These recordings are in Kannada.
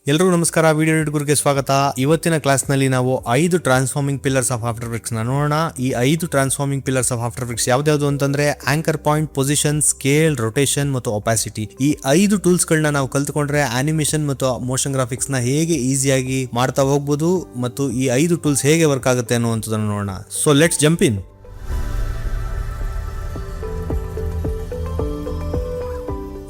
ಎಲ್ಲರಿಗೂ ನಮಸ್ಕಾರ. ವಿಡಿಯೋ ಎಡಿಟರ್ಗೆ ಸ್ವಾಗತ. ಇವತ್ತಿನ ಕ್ಲಾಸ್ನಲ್ಲಿ ನಾವು 5 transforming pillars of after effects ನೋಡೋಣ. ಈ 5 transforming pillars of after effects ಯಾವ್ದಾವ್ದು ಅಂತಂದ್ರೆ anchor point, position, scale, rotation ಮತ್ತು ಒಪಾಸಿಟಿ. ಈ 5 ಟೂಲ್ಸ್ ಗಳನ್ನ ನಾವು ಕಲ್ತ್ಕೊಂಡ್ರೆ ಆನಿಮೇಷನ್ ಮತ್ತು ಮೋಷನ್ ಗ್ರಾಫಿಕ್ಸ್ ನ ಹೇಗೆ ಈಸಿಯಾಗಿ ಮಾಡ್ತಾ ಹೋಗ್ಬೋದು ಮತ್ತು ಈ 5 ಟೂಲ್ಸ್ ಹೇಗೆ ವರ್ಕ್ ಆಗುತ್ತೆ ಅನ್ನುವಂಥದ್ದನ್ನು ನೋಡೋಣ. So let's jump in.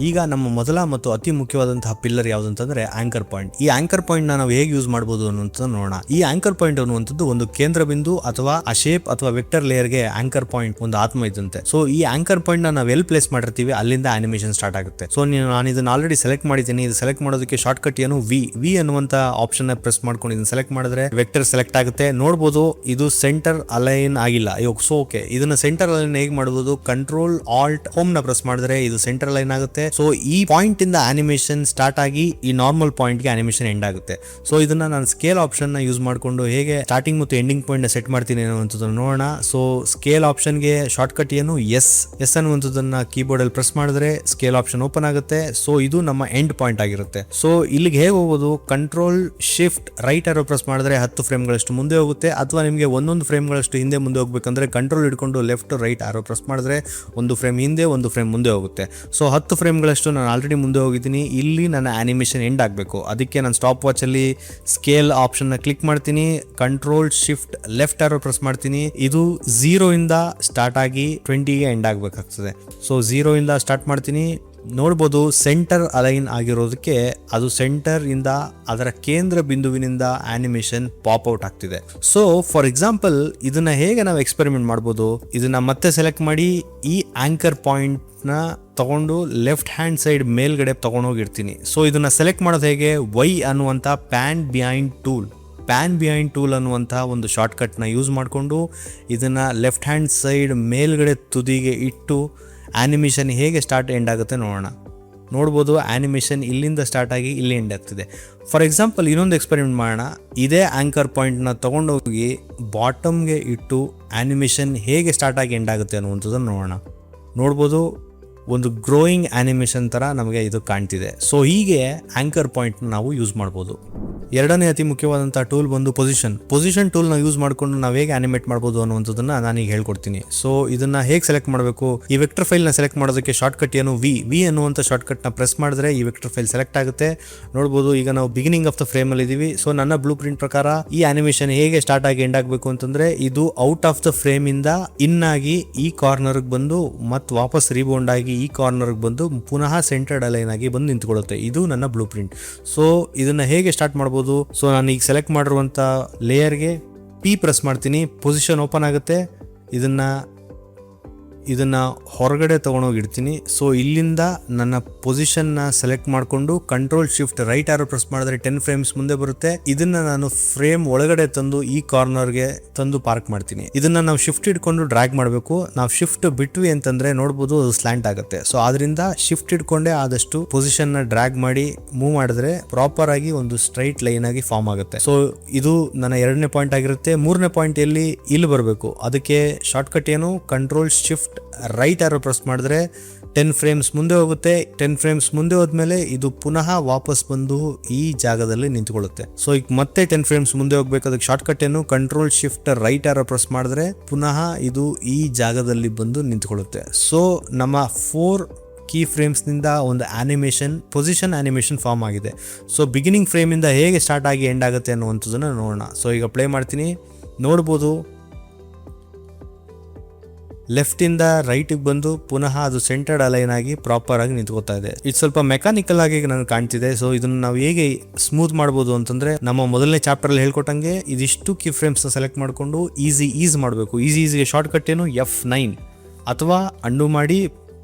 ಈಗ ನಮ್ಮ ಮೊದಲ ಮತ್ತು ಅತಿ ಮುಖ್ಯವಾದಂತಹ ಪಿಲ್ಲರ್ ಯಾವುದಂತಂದ್ರೆ ಆಂಕರ್ ಪಾಯಿಂಟ್. ಈ ಆಂಕರ್ ಪಾಯಿಂಟ್ ನಾವು ಹೇಗೆ ಯೂಸ್ ಮಾಡಬಹುದು ಅನ್ನುವಂಥದ್ದು ನೋಡೋಣ. ಈ ಆಂಕರ್ ಪಾಯಿಂಟ್ ಅನ್ನುವಂಥದ್ದು ಒಂದು ಕೇಂದ್ರ ಬಿಂದು ಅಥವಾ ಆ ಶೇಪ್ ಅಥವಾ ವೆಕ್ಟರ್ ಲೇಯರ್ಗೆ ಆಂಕರ್ ಪಾಯಿಂಟ್ ಒಂದು ಆತ್ಮ ಇದ್ದಂತೆ. ಸೊ ಈ ಆಂಕರ್ ಪಾಯಿಂಟ್ ನಾವು ಎಲ್ಲಿ ಪ್ಲೇಸ್ ಮಾಡಿರ್ತೀವಿ ಅಲ್ಲಿಂದ ಆನಿಮೇಷನ್ ಸ್ಟಾರ್ಟ್ ಆಗುತ್ತೆ. ಸೊ ನಾನು ಇದನ್ನ ಆಲ್ರೆಡಿ ಸೆಲೆಕ್ಟ್ ಮಾಡಿದ್ದೀನಿ. ಇದು ಸೆಲೆಕ್ಟ್ ಮಾಡೋದಕ್ಕೆ ಶಾರ್ಟ್ ಕಟ್ ಏನು ವಿ ಅನ್ನುವಂತ ಆಪ್ಷನ್ ಪ್ರೆಸ್ ಮಾಡ್ಕೊಂಡು ಇದನ್ನ ಸೆಲೆಕ್ಟ್ ಮಾಡಿದ್ರೆ ವೆಕ್ಟರ್ ಸೆಲೆಕ್ಟ್ ಆಗುತ್ತೆ. ನೋಡಬಹುದು ಇದು ಸೆಂಟರ್ ಅಲೈನ್ ಆಗಿಲ್ಲ. ಸೊ ಓಕೆ, ಇದನ್ನ ಸೆಂಟರ್ ಅಲೈನ್ ಹೇಗೆ ಮಾಡಬಹುದು? ಕಂಟ್ರೋಲ್ ಆಲ್ಟ್ ಹೋಮ್ ನ ಪ್ರೆಸ್ ಮಾಡಿದ್ರೆ ಇದು ಸೆಂಟರ್ ಅಲೈನ್ ಆಗುತ್ತೆ. ಸೊ ಈ ಪಾಯಿಂಟ್ ಇಂದ ಆನಿಮೇಷನ್ ಸ್ಟಾರ್ಟ್ ಆಗಿ ಈ ನಾರ್ಮಲ್ ಪಾಯಿಂಟ್ ಗೆ ಆನಿಮೇಷನ್ ಎಂಡ್ ಆಗುತ್ತೆ. ಸೊ ಇದನ್ನ ನಾನು ಸ್ಕೇಲ್ ಆಪ್ಷನ್ ನ ಯೂಸ್ ಮಾಡಿಕೊಂಡು ಹೇಗೆ ಸ್ಟಾರ್ಟಿಂಗ್ ಮತ್ತು ಎಂಡಿಂಗ್ ಪಾಯಿಂಟ್ ನ ಸೆಟ್ ಮಾಡ್ತೀನಿ ಅನ್ನುವಂಥದ್ದನ್ನು ನೋಡೋಣ. ಸೊ ಸ್ಕೇಲ್ ಆಪ್ಷನ್ ಗೆ ಶಾರ್ಟ್ ಕಟ್ ಏನು? ಎಸ್ ಅನ್ನುವಂಥದ್ದನ್ನ ಕೀಬೋರ್ಡ್ ಅಲ್ಲಿ ಪ್ರೆಸ್ ಮಾಡಿದ್ರೆ ಸ್ಕೇಲ್ ಆಪ್ಷನ್ ಓಪನ್ ಆಗುತ್ತೆ. ಸೊ ಇದು ನಮ್ಮ ಎಂಡ್ ಪಾಯಿಂಟ್ ಆಗಿರುತ್ತೆ. ಸೊ ಇಲ್ಲಿಗೆ ಹೇಗೆ ಹೋಗೋದು? ಕಂಟ್ರೋಲ್ ಶಿಫ್ಟ್ ರೈಟ್ ಆರೋ ಪ್ರೆಸ್ ಮಾಡಿದ್ರೆ 10 ಫ್ರೇಮ್ಗಳಷ್ಟು ಮುಂದೆ ಹೋಗುತ್ತೆ. ಅಥವಾ ನಿಮಗೆ ಒಂದೊಂದು ಫ್ರೇಮ್ಗಳಷ್ಟು ಹಿಂದೆ ಮುಂದೆ ಹೋಗ್ಬೇಕಂದ್ರೆ ಕಂಟ್ರೋಲ್ ಹಿಡ್ಕೊಂಡು ಲೆಫ್ಟ್ ರೈಟ್ ಆರೋ ಪ್ರೆಸ್ ಮಾಡಿದ್ರೆ 1 ಫ್ರೇಮ್ ಹಿಂದೆ 1 ಫ್ರೇಮ್ ಮುಂದೆ ಹೋಗುತ್ತೆ. ಸೊ 10 ಫ್ರೇಮ್ಗಳಷ್ಟು ನಾನು ಆಲ್ರೆಡಿ ಮುಂದೆ ಹೋಗಿದ್ದೀನಿ. ಇಲ್ಲಿ ನನ್ನ ಆನಿಮೇಷನ್ ಎಂಡ್ ಆಗಬೇಕು. ಅದಕ್ಕೆ ನಾನು ಸ್ಟಾಪ್ ವಾಚ್ ಅಲ್ಲಿ ಸ್ಕೇಲ್ ಆಪ್ಷನ್ ನ ಕ್ಲಿಕ್ ಮಾಡ್ತೀನಿ. ಕಂಟ್ರೋಲ್ ಶಿಫ್ಟ್ ಲೆಫ್ಟ್ ಆರೋ ಪ್ರೆಸ್ ಮಾಡ್ತೀನಿ. ಇದು 0 ಇಂದ ಸ್ಟಾರ್ಟ್ ಆಗಿ 20ಗೆ ಎಂಡ್ ಆಗಬೇಕಾಗ್ತದೆ. ಸೊ 0 ಇಂದ ಸ್ಟಾರ್ಟ್ ಮಾಡ್ತೀನಿ. ನೋಡ್ಬೋದು ಸೆಂಟರ್ ಅಲೈನ್ ಆಗಿರೋದಕ್ಕೆ ಅದು ಸೆಂಟರ್ ಇಂದ ಅದರ ಕೇಂದ್ರ ಬಿಂದುವಿನಿಂದ ಆನಿಮೇಷನ್ ಪಾಪ್ ಔಟ್ ಆಗ್ತಿದೆ. ಸೊ ಫಾರ್ ಎಕ್ಸಾಂಪಲ್ ಇದನ್ನ ಹೇಗೆ ನಾವು ಎಕ್ಸ್ಪೆರಿಮೆಂಟ್ ಮಾಡ್ಬೋದು? ಇದನ್ನ ಮತ್ತೆ ಸೆಲೆಕ್ಟ್ ಮಾಡಿ ಈ ಆಂಕರ್ ಪಾಯಿಂಟ್ ನ ತಗೊಂಡು ಲೆಫ್ಟ್ ಹ್ಯಾಂಡ್ ಸೈಡ್ ಮೇಲ್ಗಡೆ ತಗೊಂಡೋಗಿರ್ತೀನಿ. ಸೊ ಇದನ್ನ ಸೆಲೆಕ್ಟ್ ಮಾಡೋದು ಹೇಗೆ? ವೈ ಅನ್ನುವಂತ ಪ್ಯಾನ್ ಬಿಹೈಂಡ್ ಟೂಲ್ ಅನ್ನುವಂಥ ಒಂದು ಶಾರ್ಟ್ ಕಟ್ ನ ಯೂಸ್ ಮಾಡಿಕೊಂಡು ಇದನ್ನ ಲೆಫ್ಟ್ ಹ್ಯಾಂಡ್ ಸೈಡ್ ಮೇಲ್ಗಡೆ ತುದಿಗೆ ಇಟ್ಟು ಆನಿಮೇಷನ್ ಹೇಗೆ ಸ್ಟಾರ್ಟ್ ಎಂಡ್ ಆಗುತ್ತೆ ನೋಡೋಣ. ನೋಡ್ಬೋದು ಆನಿಮೇಷನ್ ಇಲ್ಲಿಂದ ಸ್ಟಾರ್ಟ್ ಆಗಿ ಇಲ್ಲಿ ಎಂಡ್ ಆಗ್ತಿದೆ. ಫಾರ್ ಎಕ್ಸಾಂಪಲ್ ಇನ್ನೊಂದು ಎಕ್ಸ್ಪೆರಿಮೆಂಟ್ ಮಾಡೋಣ. ಇದೇ ಆಂಕರ್ ಪಾಯಿಂಟ್ನ ತೊಗೊಂಡೋಗಿ ಬಾಟಮ್ಗೆ ಇಟ್ಟು ಆನಿಮೇಷನ್ ಹೇಗೆ ಸ್ಟಾರ್ಟ್ ಆಗಿ ಎಂಡ್ ಆಗುತ್ತೆ ಅನ್ನುವಂಥದ್ದನ್ನು ನೋಡೋಣ. ನೋಡ್ಬೋದು ಒಂದು ಗ್ರೋಯಿಂಗ್ ಆನಿಮೇಷನ್ ಥರ ನಮಗೆ ಇದು ಕಾಣ್ತಿದೆ. ಸೊ ಹೀಗೆ ಆಂಕರ್ ಪಾಯಿಂಟ್ನ ನಾವು ಯೂಸ್ ಮಾಡ್ಬೋದು. ಎರಡನೇ ಅತಿ ಮುಖ್ಯವಾದಂಥ ಟೂಲ್ ಬಂದು ಪೊಸಿಷನ್ ಟೂಲ್ನ ಯೂಸ್ ಮಾಡಿಕೊಂಡು ನಾವು ಹೇಗೆ ಆನಿಮೇಟ್ ಮಾಡ್ಬೋದು ಅನ್ನುವಂಥದ್ದನ್ನು ನಾನೀಗ ಹೇಳ್ಕೊಡ್ತೀನಿ. ಸೊ ಇದನ್ನ ಹೇಗೆ ಸೆಲೆಕ್ಟ್ ಮಾಡಬೇಕು? ಈ ವೆಕ್ಟರ್ ಫೈಲ್ನ ಸೆಲೆಕ್ಟ್ ಮಾಡೋದಕ್ಕೆ ಶಾರ್ಟ್ ಕಟ್ ಏನು? ವಿ ಅನ್ನುವಂಥ ಶಾರ್ಟ್ ಕಟ್ನ ಪ್ರೆಸ್ ಮಾಡಿದ್ರೆ ಈ ವೆಕ್ಟರ್ ಫೈಲ್ ಸೆಲೆಕ್ಟ್ ಆಗುತ್ತೆ. ನೋಡ್ಬೋದು ಈಗ ನಾವು ಬಿಗಿನಿಂಗ್ ಆಫ್ ದ ಫ್ರೇಮ್ ಅಲ್ಲಿ ಇದೀವಿ. ಸೊ ನನ್ನ ಬ್ಲೂ ಪ್ರಿಂಟ್ ಪ್ರಕಾರ ಈ ಆನಿಮೇಷನ್ ಹೇಗೆ ಸ್ಟಾರ್ಟ್ ಆಗಿ ಎಂಡ್ ಆಗಬೇಕು ಅಂತಂದ್ರೆ ಇದು ಔಟ್ ಆಫ್ ದ ಫ್ರೇಮ್ ಇಂದ ಇನ್ ಆಗಿ ಈ ಕಾರ್ನರ್ ಬಂದು ಮತ್ತೆ ವಾಪಸ್ ರೀಬೌಂಡ್ ಆಗಿ ಈ ಕಾರ್ನರ್ ಬಂದು ಪುನಃ ಸೆಂಟರ್ಡ್ ಅಲೈನ್ ಆಗಿ ಬಂದು ನಿಂತ್ಕೊಳ್ಳುತ್ತೆ. ಇದು ನನ್ನ ಬ್ಲೂ ಪ್ರಿಂಟ್. ಸೊ ಇದನ್ನ ಹೇಗೆ ಸ್ಟಾರ್ಟ್ ಮಾಡಬಹುದು? ಸೊ ನಾನು ಈಗ ಸೆಲೆಕ್ಟ್ ಮಾಡಿರುವಂತ ಲೇಯರ್ಗೆ ಪಿ ಪ್ರೆಸ್ ಮಾಡ್ತೀನಿ. ಪೊಸಿಷನ್ ಓಪನ್ ಆಗುತ್ತೆ. ಇದನ್ನ ಹೊರಗಡೆ ತಗೊಂಡೋಗಿಡ್ತೀನಿ. ಸೊ ಇಲ್ಲಿಂದ ನನ್ನ ಪೊಸಿಷನ್ನ ಸೆಲೆಕ್ಟ್ ಮಾಡಿಕೊಂಡು ಕಂಟ್ರೋಲ್ ಶಿಫ್ಟ್ ರೈಟ್ ಆರೋ ಪ್ರೆಸ್ ಮಾಡಿದ್ರೆ 10 ಫ್ರೇಮ್ಸ್ ಮುಂದೆ ಬರುತ್ತೆ. ಇದನ್ನ ನಾನು ಫ್ರೇಮ್ ಒಳಗಡೆ ತಂದು ಈ ಕಾರ್ನರ್ಗೆ ತಂದು ಪಾರ್ಕ್ ಮಾಡ್ತೀನಿ. ಇದನ್ನ ನಾವು ಶಿಫ್ಟ್ ಇಟ್ಕೊಂಡು ಡ್ರ್ಯಾಗ್ ಮಾಡಬೇಕು. ನಾವು ಶಿಫ್ಟ್ ಬಿಟ್ವಿ ಅಂತಂದ್ರೆ ನೋಡ್ಬೋದು ಅದು ಸ್ಲ್ಯಾಂಟ್ ಆಗುತ್ತೆ. ಸೊ ಆದ್ರಿಂದ ಶಿಫ್ಟ್ ಇಟ್ಕೊಂಡೆ ಆದಷ್ಟು ಪೊಸಿಷನ್ ನ ಡ್ರ್ಯಾಗ್ ಮಾಡಿ ಮೂವ್ ಮಾಡಿದ್ರೆ ಪ್ರಾಪರ್ ಆಗಿ ಒಂದು ಸ್ಟ್ರೈಟ್ ಲೈನ್ ಆಗಿ ಫಾರ್ಮ್ ಆಗುತ್ತೆ. ಸೊ ಇದು ನನ್ನ 2ನೇ ಪಾಯಿಂಟ್ ಆಗಿರುತ್ತೆ. 3ನೇ ಪಾಯಿಂಟ್ ಇಲ್ಲಿ ಬರಬೇಕು. ಅದಕ್ಕೆ ಶಾರ್ಟ್ ಕಟ್ ಏನು? ಕಂಟ್ರೋಲ್ ಶಿಫ್ಟ್ ರೈಟ್ ಆರೋ ಪ್ರೆಸ್ ಮಾಡಿದ್ರೆ 10 ಫ್ರೇಮ್ಸ್ ಮುಂದೆ ಹೋಗುತ್ತೆ. 10 ಫ್ರೇಮ್ಸ್ ಮುಂದೆ ಹೋದ್ಮೇಲೆ ಇದು ಪುನಃ ವಾಪಸ್ ಬಂದು ಈ ಜಾಗದಲ್ಲಿ ನಿಂತ್ಕೊಳ್ಳುತ್ತೆ. ಸೊ ಈಗ ಮತ್ತೆ 10 ಫ್ರೇಮ್ಸ್ ಮುಂದೆ ಹೋಗ್ಬೇಕು. ಅದಕ್ಕೆ ಶಾರ್ಟ್ ಕಟ್ ಏನು? ಕಂಟ್ರೋಲ್ ಶಿಫ್ಟ್ ರೈಟ್ ಆರೋ ಪ್ರೆಸ್ ಮಾಡಿದ್ರೆ ಪುನಃ ಇದು ಈ ಜಾಗದಲ್ಲಿ ಬಂದು ನಿಂತ್ಕೊಳ್ಳುತ್ತೆ. ಸೊ ನಮ್ಮ 4 ಕೀ ಫ್ರೇಮ್ಸ್ ನಿಂದ ಒಂದು ಪೊಸಿಷನ್ ಆನಿಮೇಷನ್ ಫಾರ್ಮ್ ಆಗಿದೆ. ಸೊ ಬಿಗಿನಿಂಗ್ ಫ್ರೇಮ್ ಇಂದ ಹೇಗೆ ಸ್ಟಾರ್ಟ್ ಆಗಿ ಎಂಡ್ ಆಗುತ್ತೆ ಅನ್ನುವಂಥದ್ದನ್ನ ನೋಡೋಣ. ಸೊ ಈಗ ಪ್ಲೇ ಮಾಡ್ತೀನಿ. ನೋಡ್ಬೋದು ಲೆಫ್ಟ್ ಇಂದ ರೈಟ್ ಬಂದು ಪುನಃ ಅದು ಸೆಂಟರ್ಡ್ ಅಲೈನ್ ಆಗಿ ಪ್ರಾಪರ್ ಆಗಿ ನಿಂತ್ಕೋತಾ ಇದೆ. ಇದು ಸ್ವಲ್ಪ ಮೆಕ್ಯಾನಿಕಲ್ ಆಗಿ ನನಗೆ ಕಾಣ್ತಿದೆ. ಸೊ ಇದನ್ನ ನಾವು ಹೇಗೆ ಸ್ಮೂತ್ ಮಾಡಬಹುದು ಅಂತಂದ್ರೆ ನಮ್ಮ ಮೊದಲನೇ ಚಾಪ್ಟರ್ ಅಲ್ಲಿ ಹೇಳ್ಕೊಟ್ಟಂಗೆ ಇದಿಷ್ಟು ಕೀ ಫ್ರೇಮ್ಸ್ ನ ಸೆಲೆಕ್ಟ್ ಮಾಡಿಕೊಂಡು ಈಸ್ ಮಾಡಬೇಕು. ಈಸಿಗೆ ಶಾರ್ಟ್ ಕಟ್ ಏನು? F9 ಅಥವಾ ಅಂಡು ಮಾಡಿ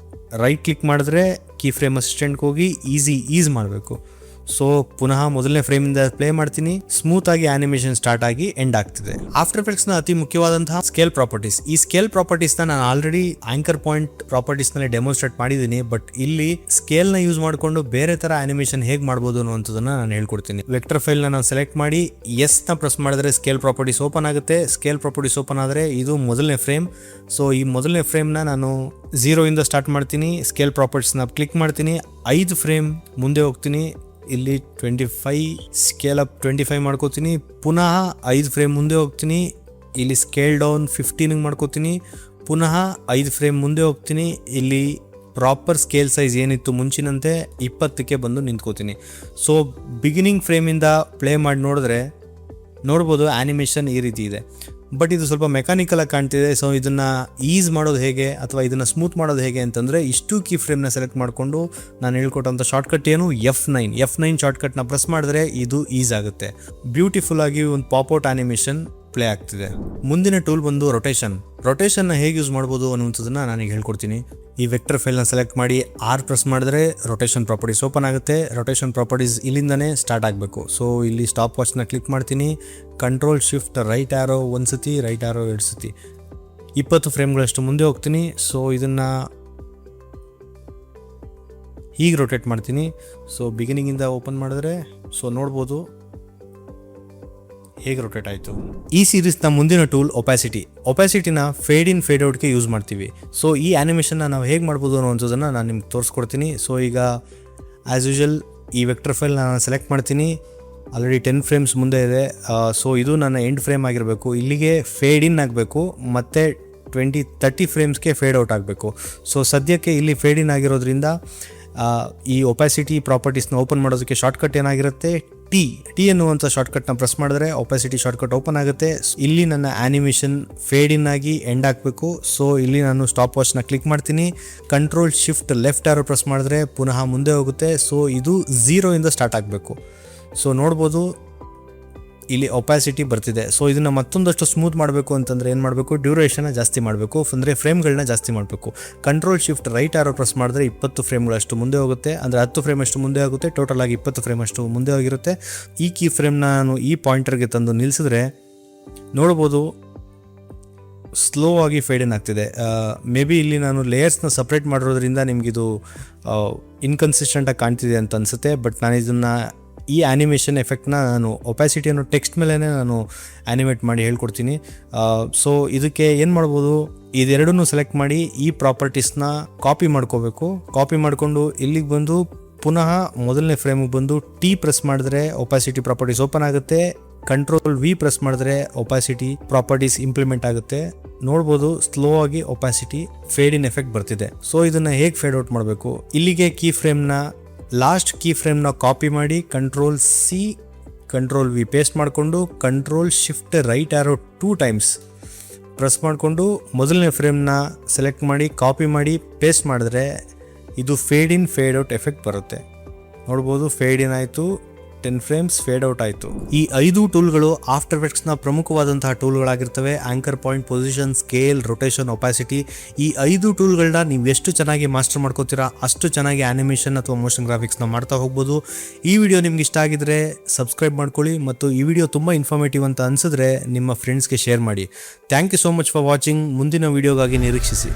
ರೈಟ್ ಕ್ಲಿಕ್ ಮಾಡಿದ್ರೆ ಕೀ ಫ್ರೇಮ್ ಅಸಿಸ್ಟೆಂಟ್ಗೆ ಹೋಗಿ ಈಸ್ ಮಾಡಬೇಕು. ಸೊ ಪುನಃ ಮೊದಲನೇ ಫ್ರೇಮ್ ಇಂದ ಪ್ಲೇ ಮಾಡ್ತೀನಿ. ಸ್ಮೂತ್ ಆಗಿ ಆನಿಮೇಷನ್ ಸ್ಟಾರ್ಟ್ ಆಗಿ ಎಂಡ್ ಆಗ್ತಿದೆ. ಆಫ್ಟರ್ ಎಫೆಕ್ಟ್ಸ್ ನ ಅತಿ ಮುಖ್ಯವಾದಂತಹ ಸ್ಕೇಲ್ ಪ್ರಾಪರ್ಟೀಸ್. ಈ ಸ್ಕೇಲ್ ಪ್ರಾಪರ್ಟೀಸ್ ನ ನಾನು ಆಲ್ರೆಡಿ ಆಂಕರ್ ಪಾಯಿಂಟ್ ಪ್ರಾಪರ್ಟೀಸ್ ನಲ್ಲಿ ಡೆಮೋನ್ಸ್ಟ್ರೇಟ್ ಮಾಡಿದ್ದೀನಿ. ಬಟ್ ಇಲ್ಲಿ ಸ್ಕೇಲ್ ನ ಯೂಸ್ ಮಾಡಿಕೊಂಡು ಬೇರೆ ತರ ಆನಿಮೇಷನ್ ಹೇಗೆ ಮಾಡಬಹುದು ಅನ್ನುವಂಥದ್ದನ್ನ ನಾನು ಹೇಳ್ಕೊಡ್ತೀನಿ. ವೆಕ್ಟರ್ ಫೈಲ್ ನ ನಾವು ಸೆಲೆಕ್ಟ್ ಮಾಡಿ ಎಸ್ ನ ಪ್ರೆಸ್ ಮಾಡಿದ್ರೆ ಸ್ಕೇಲ್ ಪ್ರಾಪರ್ಟೀಸ್ ಓಪನ್ ಆಗುತ್ತೆ. ಸ್ಕೇಲ್ ಪ್ರಾಪರ್ಟೀಸ್ ಓಪನ್ ಆದ್ರೆ ಇದು ಮೊದಲನೇ ಫ್ರೇಮ್. ಸೊ ಈ ಮೊದಲನೇ ಫ್ರೇಮ್ ನ ನಾನು 0 ಇಂದ ಸ್ಟಾರ್ಟ್ ಮಾಡ್ತೀನಿ. ಸ್ಕೇಲ್ ಪ್ರಾಪರ್ಟೀಸ್ ನ ಕ್ಲಿಕ್ ಮಾಡ್ತೀನಿ. 5 ಫ್ರೇಮ್ ಮುಂದೆ ಹೋಗ್ತೀನಿ. ಇಲ್ಲಿ 25 ಸ್ಕೇಲ್ ಅಪ್ 25 ಮಾಡ್ಕೋತೀನಿ, ಪುನಃ 5 ಫ್ರೇಮ್ ಮುಂದೆ ಹೋಗ್ತೀನಿ, ಇಲ್ಲಿ ಸ್ಕೇಲ್ ಡೌನ್ 15 ಮಾಡ್ಕೋತೀನಿ, ಪುನಃ 5 ಫ್ರೇಮ್ ಮುಂದೆ ಹೋಗ್ತೀನಿ, ಇಲ್ಲಿ ಪ್ರಾಪರ್ ಸ್ಕೇಲ್ ಸೈಜ್ ಏನಿತ್ತು ಮುಂಚಿನಂತೆ 20ಕ್ಕೆ ಬಂದು ನಿಂತ್ಕೋತೀನಿ. ಸೊ ಬಿಗಿನಿಂಗ್ ಫ್ರೇಮಿಂದ ಪ್ಲೇ ಮಾಡಿ ನೋಡ್ಬೋದು ಆ್ಯನಿಮೇಷನ್ ಈ ರೀತಿ ಇದೆ. ಬಟ್ ಇದು ಸ್ವಲ್ಪ ಮೆಕ್ಯಾನಿಕಲಾಗಿ ಕಾಣ್ತಿದೆ. ಸೊ ಇದನ್ನು ಈಸ್ ಮಾಡೋದು ಹೇಗೆ ಅಥವಾ ಇದನ್ನು ಸ್ಮೂತ್ ಮಾಡೋದು ಹೇಗೆ ಅಂತಂದರೆ, ಇಷ್ಟು ಕೀ ಫ್ರೇಮ್ನ ಸೆಲೆಕ್ಟ್ ಮಾಡಿಕೊಂಡು ನಾನು ಹೇಳ್ಕೊಟ್ಟಂಥ ಶಾರ್ಟ್ಕಟ್ ಏನು F9 ಶಾರ್ಟ್ಕಟ್ನ ಪ್ರೆಸ್ ಮಾಡಿದ್ರೆ ಇದು ಈಸ್ ಆಗುತ್ತೆ. ಬ್ಯೂಟಿಫುಲ್ ಆಗಿ ಒಂದು ಪಾಪ್ಔಟ್ ಆ್ಯನಿಮೇಷನ್ ಪ್ಲೇ ಆಗ್ತಿದೆ. ಮುಂದಿನ ಟೂಲ್ ಬಂದು ರೊಟೇಷನ್ನ ಹೇಗೆ ಯೂಸ್ ಮಾಡ್ಬೋದು ಅನ್ನುವಂಥದ್ದನ್ನು ನಾನೀಗ ಹೇಳ್ಕೊಡ್ತೀನಿ. ಈ ವೆಕ್ಟರ್ ಫೈಲ್ನ ಸೆಲೆಕ್ಟ್ ಮಾಡಿ R ಪ್ರೆಸ್ ಮಾಡಿದ್ರೆ ರೊಟೇಷನ್ ಪ್ರಾಪರ್ಟೀಸ್ ಓಪನ್ ಆಗುತ್ತೆ. ರೊಟೇಷನ್ ಪ್ರಾಪರ್ಟೀಸ್ ಇಲ್ಲಿಂದನೇ ಸ್ಟಾರ್ಟ್ ಆಗಬೇಕು. ಸೊ ಇಲ್ಲಿ ಸ್ಟಾಪ್ ವಾಚ್ನ ಕ್ಲಿಕ್ ಮಾಡ್ತೀನಿ, ಕಂಟ್ರೋಲ್ ಶಿಫ್ಟ್ ರೈಟ್ ಆರೋ ಒಂದು ಸತಿ, ರೈಟ್ ಆರೋ 2 ಸತಿ, 20 ಫ್ರೇಮ್ಗಳಷ್ಟು ಮುಂದೆ ಹೋಗ್ತೀನಿ. ಸೊ ಇದನ್ನು ಹೀಗೆ ರೊಟೇಟ್ ಮಾಡ್ತೀನಿ. ಸೊ ಬಿಗಿನಿಂಗಿಂದ ಓಪನ್ ಮಾಡಿದ್ರೆ ಸೊ ನೋಡ್ಬೋದು ಹೇಗೆ ರೊಟೇಟ್ ಆಯಿತು. ಈ ಸೀರೀಸ್ನ ಮುಂದಿನ ಟೂಲ್ ಒಪ್ಯಾಸಿಟಿನ ಫೇಡ್ ಇನ್ ಫೇಡ್ ಔಟ್ಗೆ ಯೂಸ್ ಮಾಡ್ತೀವಿ. ಸೊ ಈ ಆ್ಯನಿಮೇಷನ್ನ ನಾವು ಹೇಗೆ ಮಾಡ್ಬೋದು ಅನ್ನೋಂಥದ್ದನ್ನು ನಾನು ನಿಮ್ಗೆ ತೋರಿಸ್ಕೊಡ್ತೀನಿ. ಸೊ ಈಗ ಆ್ಯಸ್ ಯೂಶುವಲ್ ಈ ವೆಕ್ಟರ್ ಫೈಲ್ ನಾನು ಸೆಲೆಕ್ಟ್ ಮಾಡ್ತೀನಿ. ಆಲ್ರೆಡಿ 10 ಫ್ರೇಮ್ಸ್ ಮುಂದೆ ಇದೆ. ಸೊ ಇದು ನನ್ನ ಎಂಡ್ ಫ್ರೇಮ್ ಆಗಿರಬೇಕು. ಇಲ್ಲಿಗೆ ಫೇಡ್ ಇನ್ ಆಗಬೇಕು ಮತ್ತು 20-30 ಫ್ರೇಮ್ಸ್ಗೆ ಫೇಡ್ ಔಟ್ ಆಗಬೇಕು. ಸೊ ಸದ್ಯಕ್ಕೆ ಇಲ್ಲಿ ಫೇಡ್ ಇನ್ ಆಗಿರೋದ್ರಿಂದ ಈ ಒಪ್ಯಾಸಿಟಿ ಪ್ರಾಪರ್ಟೀಸ್ನ ಓಪನ್ ಮಾಡೋದಕ್ಕೆ ಶಾರ್ಟ್ಕಟ್ ಏನಾಗಿರುತ್ತೆ, ಟಿ ಅನ್ನುವಂಥ ಶಾರ್ಟ್ಕಟ್ನ ಪ್ರೆಸ್ ಮಾಡಿದ್ರೆ ಒಪ್ಯಾಸಿಟಿ ಶಾರ್ಟ್ಕಟ್ ಓಪನ್ ಆಗುತ್ತೆ. ಇಲ್ಲಿ ನನ್ನ ಆ್ಯನಿಮೇಷನ್ ಫೇಡ್ ಇನ್ ಆಗಿ ಎಂಡ್ ಆಗಬೇಕು. ಸೊ ಇಲ್ಲಿ ನಾನು ಸ್ಟಾಪ್ ವಾಚ್ನ ಕ್ಲಿಕ್ ಮಾಡ್ತೀನಿ, ಕಂಟ್ರೋಲ್ ಶಿಫ್ಟ್ ಲೆಫ್ಟ್ ಆರೋ ಪ್ರೆಸ್ ಮಾಡಿದ್ರೆ ಪುನಃ ಮುಂದೆ ಹೋಗುತ್ತೆ. ಸೊ ಇದು 0 ಸ್ಟಾರ್ಟ್ ಆಗಬೇಕು. ಸೊ ನೋಡ್ಬೋದು ಇಲ್ಲಿ ಒಪ್ಯಾಸಿಟಿ ಬರ್ತಿದೆ. ಸೊ ಇದನ್ನು ಮತ್ತೊಂದಷ್ಟು ಸ್ಮೂತ್ ಮಾಡಬೇಕು ಅಂತಂದರೆ ಏನು ಮಾಡಬೇಕು, ಡ್ಯೂರೇಷನ್ನ ಜಾಸ್ತಿ ಮಾಡಬೇಕು, ಅಂದರೆ ಫ್ರೇಮ್ಗಳನ್ನ ಜಾಸ್ತಿ ಮಾಡಬೇಕು. ಕಂಟ್ರೋಲ್ ಶಿಫ್ಟ್ ರೈಟ್ ಆರೋ ಪ್ರೆಸ್ ಮಾಡಿದ್ರೆ 20 ಫ್ರೇಮ್ಗಳಷ್ಟು ಮುಂದೆ ಹೋಗುತ್ತೆ, ಅಂದರೆ 10 ಫ್ರೇಮ್ ಅಷ್ಟು ಮುಂದೆ ಆಗುತ್ತೆ. ಟೋಟಲ್ ಆಗಿ 20 ಫ್ರೇಮ್ ಅಷ್ಟು ಮುಂದೆ ಹೋಗಿರುತ್ತೆ. ಈ ಕೀ ಫ್ರೇಮ್ನ ನಾನು ಈ ಪಾಯಿಂಟರ್ಗೆ ತಂದು ನಿಲ್ಲಿಸಿದ್ರೆ ನೋಡ್ಬೋದು ಸ್ಲೋ ಆಗಿ ಫೇಡ್ ಇನ್ ಆಗ್ತಿದೆ. ಮೇ ಬಿ ಇಲ್ಲಿ ನಾನು ಲೇಯರ್ಸ್ನ ಸಪ್ರೇಟ್ ಮಾಡಿರೋದ್ರಿಂದ ನಿಮಗಿದು ಇನ್ಕನ್ಸಿಸ್ಟೆಂಟಾಗಿ ಕಾಣ್ತಿದೆ ಅಂತ ಅನಿಸುತ್ತೆ. ಬಟ್ ನಾನು ಇದನ್ನು ಈ ಆ್ಯನಿಮೇಷನ್ ಎಫೆಕ್ಟ್ನ ನಾನು ಒಪ್ಯಾಸಿಟಿ ಅನ್ನೋ ಟೆಕ್ಸ್ಟ್ ಮೇಲೇ ನಾನು ಆ್ಯನಿಮೇಟ್ ಮಾಡಿ ಹೇಳ್ಕೊಡ್ತೀನಿ. ಸೊ ಇದಕ್ಕೆ ಏನು ಮಾಡ್ಬೋದು, ಇದೆರಡನ್ನೂ ಸೆಲೆಕ್ಟ್ ಮಾಡಿ ಈ ಪ್ರಾಪರ್ಟೀಸ್ನ ಕಾಪಿ ಮಾಡ್ಕೋಬೇಕು. ಕಾಪಿ ಮಾಡಿಕೊಂಡು ಇಲ್ಲಿಗೆ ಬಂದು ಪುನಃ ಮೊದಲನೇ ಫ್ರೇಮಿಗೆ ಬಂದು ಟಿ ಪ್ರೆಸ್ ಮಾಡಿದ್ರೆ ಒಪ್ಯಾಸಿಟಿ ಪ್ರಾಪರ್ಟೀಸ್ ಓಪನ್ ಆಗುತ್ತೆ. ಕಂಟ್ರೋಲ್ V ಪ್ರೆಸ್ ಮಾಡಿದ್ರೆ ಒಪ್ಯಾಸಿಟಿ ಪ್ರಾಪರ್ಟೀಸ್ ಇಂಪ್ಲಿಮೆಂಟ್ ಆಗುತ್ತೆ. ನೋಡ್ಬೋದು ಸ್ಲೋ ಆಗಿ ಒಪ್ಯಾಸಿಟಿ ಫೇಡ್ ಇನ್ ಎಫೆಕ್ಟ್ ಬರ್ತಿದೆ. ಸೊ ಇದನ್ನು ಹೇಗೆ ಫೇಡ್ ಔಟ್ ಮಾಡಬೇಕು, ಇಲ್ಲಿಗೆ ಕೀ ಫ್ರೇಮ್ನ ಲಾಸ್ಟ್ ಕೀ ಫ್ರೇಮ್ನ ಕಾಪಿ ಮಾಡಿ control C control V paste ಮಾಡಿಕೊಂಡು control shift right arrow 2 times press ಮಾಡಿಕೊಂಡು ಮೊದಲನೇ ಫ್ರೇಮ್ನ ಸೆಲೆಕ್ಟ್ ಮಾಡಿ ಕಾಪಿ ಮಾಡಿ ಪೇಸ್ಟ್ ಮಾಡಿದ್ರೆ ಇದು fade in fade out effect ಬರುತ್ತೆ. ನೋಡ್ಬೋದು ಫೇಡ್ ಇನ್ ಆಯಿತು, 10 ಫ್ರೇಮ್ಸ್ ಫೇಡ್ ಔಟ್ ಆಯಿತು. ಈ 5 ಟೂಲ್ಗಳು ಆಫ್ಟರ್ ಎಫೆಕ್ಟ್ಸ್ನ ಪ್ರಮುಖವಾದಂತಹ ಟೂಲ್ಗಳಾಗಿರ್ತವೆ. Anchor point, position, scale, rotation, opacity. ಈ 5 ಟೂಲ್ಗಳನ್ನ ನೀವು ಎಷ್ಟು ಚೆನ್ನಾಗಿ ಮಾಸ್ಟರ್ ಮಾಡ್ಕೋತೀರಾ ಅಷ್ಟು ಚೆನ್ನಾಗಿ ಆ್ಯನಿಮೇಷನ್ ಅಥವಾ ಮೋಷನ್ ಗ್ರಾಫಿಕ್ಸ್ನ ಮಾಡ್ತಾ ಹೋಗ್ಬೋದು. ಈ ವಿಡಿಯೋ ನಿಮ್ಗೆ ಇಷ್ಟ ಆಗಿದ್ರೆ ಸಬ್ಸ್ಕ್ರೈಬ್ ಮಾಡ್ಕೊಳ್ಳಿ ಮತ್ತು ಈ ವಿಡಿಯೋ ತುಂಬ ಇನ್ಫಾರ್ಮೇಟಿವ್ ಅಂತ ಅನಿಸಿದ್ರೆ ನಿಮ್ಮ ಫ್ರೆಂಡ್ಸ್ಗೆ ಶೇರ್ ಮಾಡಿ. Thank you so much for watching. ಮುಂದಿನ ವಿಡಿಯೋಗಾಗಿ ನಿರೀಕ್ಷಿಸಿ.